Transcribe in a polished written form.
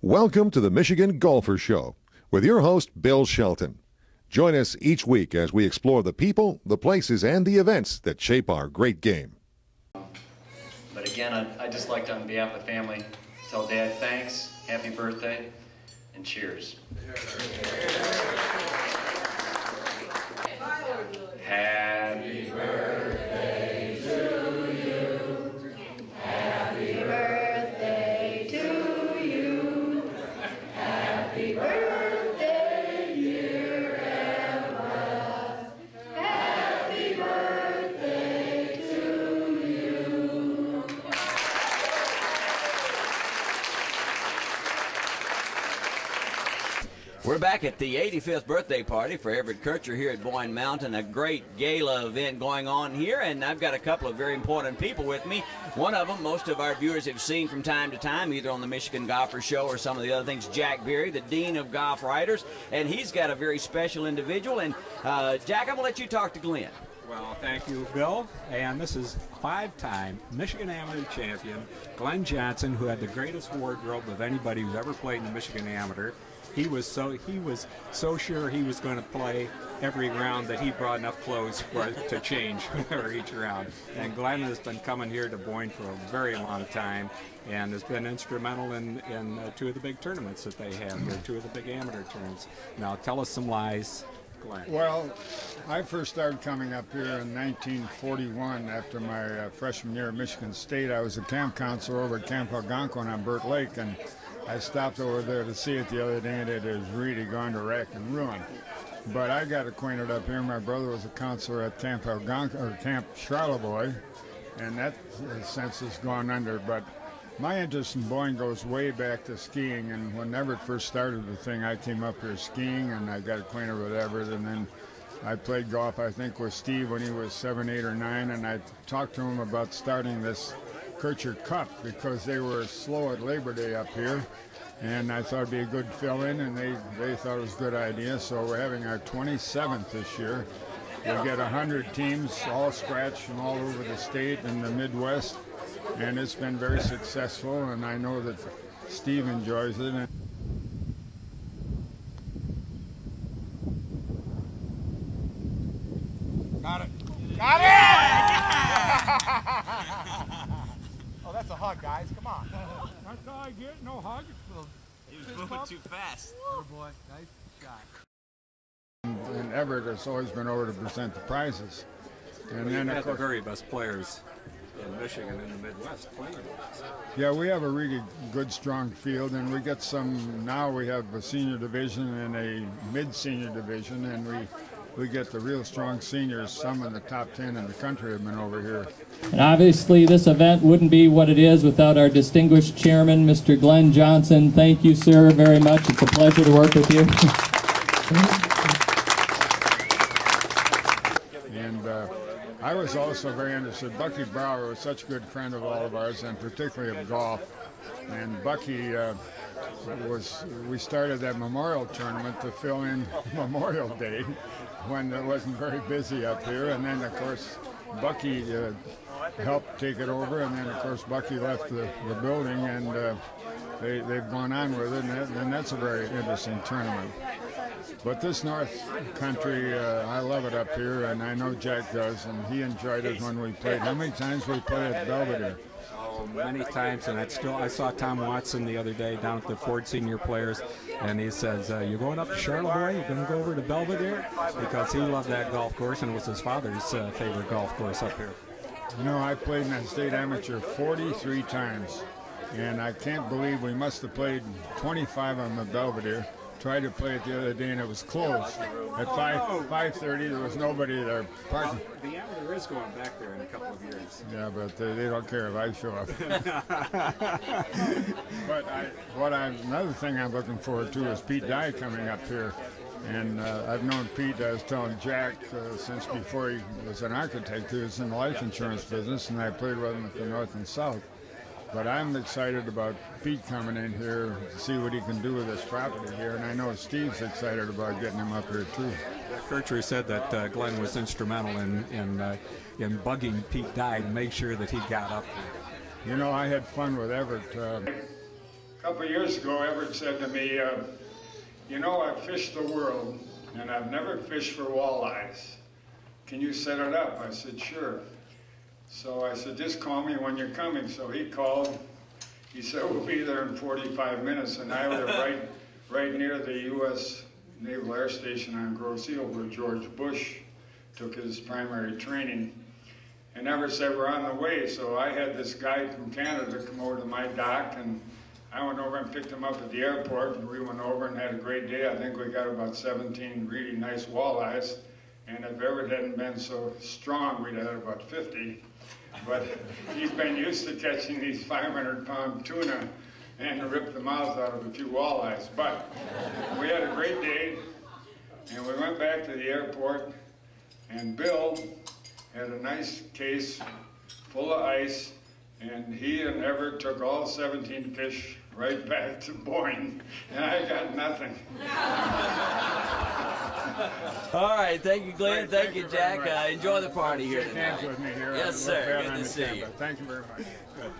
Welcome to the Michigan Golfer Show with your host, Bill Shelton. Join us each week as we explore the people, the places, and the events that shape our great game. But again, I'd just like to, on behalf of the family, tell Dad thanks, happy birthday, and cheers. Happy birthday to you. Happy birthday to you. Happy birthday, dear Everett. Happy birthday to you. We're back at the 85th birthday party for Everett Kircher here at Boyne Mountain. A great gala event going on here, and I've got a couple of very important people with me. One of them, most of our viewers have seen from time to time, either on the Michigan Golfer Show or some of the other things, Jack Beery, the Dean of Golf Writers, and he's got a very special individual. And Jack, I'm going to let you talk to Glenn. Well, thank you, Bill. And this is five-time Michigan Amateur champion Glenn Johnson, who had the greatest wardrobe of anybody who's ever played in the Michigan Amateur. He was so sure he was going to play every round that he brought enough clothes for to change for each round. And Glenn has been coming here to Boyne for a very long time and has been instrumental in two of the big tournaments that they have here, two of the big amateur tournaments. Now tell us some lies, Glenn. Well, I first started coming up here in 1941 after my freshman year at Michigan State. I was a camp counselor over at Camp Algonquin on Burt Lake, and I stopped over there to see it the other day, and it has really gone to wreck and ruin. But I got acquainted up here. My brother was a counselor at Camp Algonquin, or Camp Charlevoix, and that since has gone under. But my interest in Boyne goes way back to skiing, and when Everett first started the thing, I came up here skiing, and I got acquainted with Everett, and then I played golf, I think, with Steve when he was 7, 8, or 9, and I talked to him about starting this Kircher Cup because they were slow at Labor Day up here, and I thought it'd be a good fill-in, and they thought it was a good idea. So we're having our 27th this year. We get 100 teams, all scratch from all over the state and the Midwest, and it's been very successful, and I know that Steve enjoys it. Got it! Got it! Oh, that's a hug, guys. Come on. That's all I get, no hug. He was moving too fast. Oh, boy. Nice shot. And Everett has always been over to present the prizes. And We then, had of the course, very best players in Michigan and the Midwest playing with us. yeah, we have a really good, strong field, and we get some, now we have a senior division and a mid-senior division, and we get the real strong seniors. Some in the top 10 in the country have been over here. And obviously this event wouldn't be what it is without our distinguished chairman, Mr. Glenn Johnson. Thank you, sir, very much. It's a pleasure to work with you. And I was also very interested. Bucky Brower was such a good friend of all of ours, and particularly of golf. And Bucky we started that Memorial Tournament to fill in Memorial Day when it wasn't very busy up here. And then, of course, Bucky helped take it over, and then, of course, Bucky left the building, and they've gone on with it, and that's a very interesting tournament. But this North Country, I love it up here, and I know Jack does, and he enjoyed it when we played. How many times we played at Belvedere? Oh, many times, and I saw Tom Watson the other day down at the Ford Senior Players, and he says, "You're going up to Charlevoix? You're going to go over to Belvedere?" Because he loved that golf course, and it was his father's favorite golf course up here. You know, I played in that state amateur 43 times, and I can't believe we must have played 25 on the Belvedere. Tried to play it the other day, and it was closed. At 5:30, there was nobody there. Well, the amateur is going back there in a couple of years. Yeah, but they don't care if I show up. But another thing I'm looking forward to is Pete Dye coming up here. And I've known Pete, I was telling Jack, since before he was an architect. He was in the life insurance business, and I played with him at the North and South. But I'm excited about Pete coming in here to see what he can do with this property here, and I know Steve's excited about getting him up here too. Kircher said that Glenn was instrumental in bugging Pete Dye to make sure that he got up there. You know, I had fun with Everett. couple of years ago, Everett said to me, you know, I've fished the world, and I've never fished for walleyes. Can you set it up? I said, sure. So I said, just call me when you're coming. So he called. He said, we'll be there in 45 minutes, and I live right near the U.S. Naval Air Station on Grosse Ile, where George Bush took his primary training. And Everett said, we're on the way. So I had this guy from Canada come over to my dock, and I went over and picked him up at the airport, and we went over and had a great day. I think we got about 17 really nice walleyes, and if Everett hadn't been so strong, we'd have had about 50. But he's been used to catching these 500-pound tuna and ripped the mouth out of a few walleyes. But we had a great day, and we went back to the airport, and Bill had a nice case full of ice, and he and Everett took all 17 fish right back to Boyne, and I got nothing. All right, thank you, Glenn. Thank you, Jack. Enjoy the party here Shake hands tonight. with me here. Yes, sir. Good to see you. Thank you very much. Good.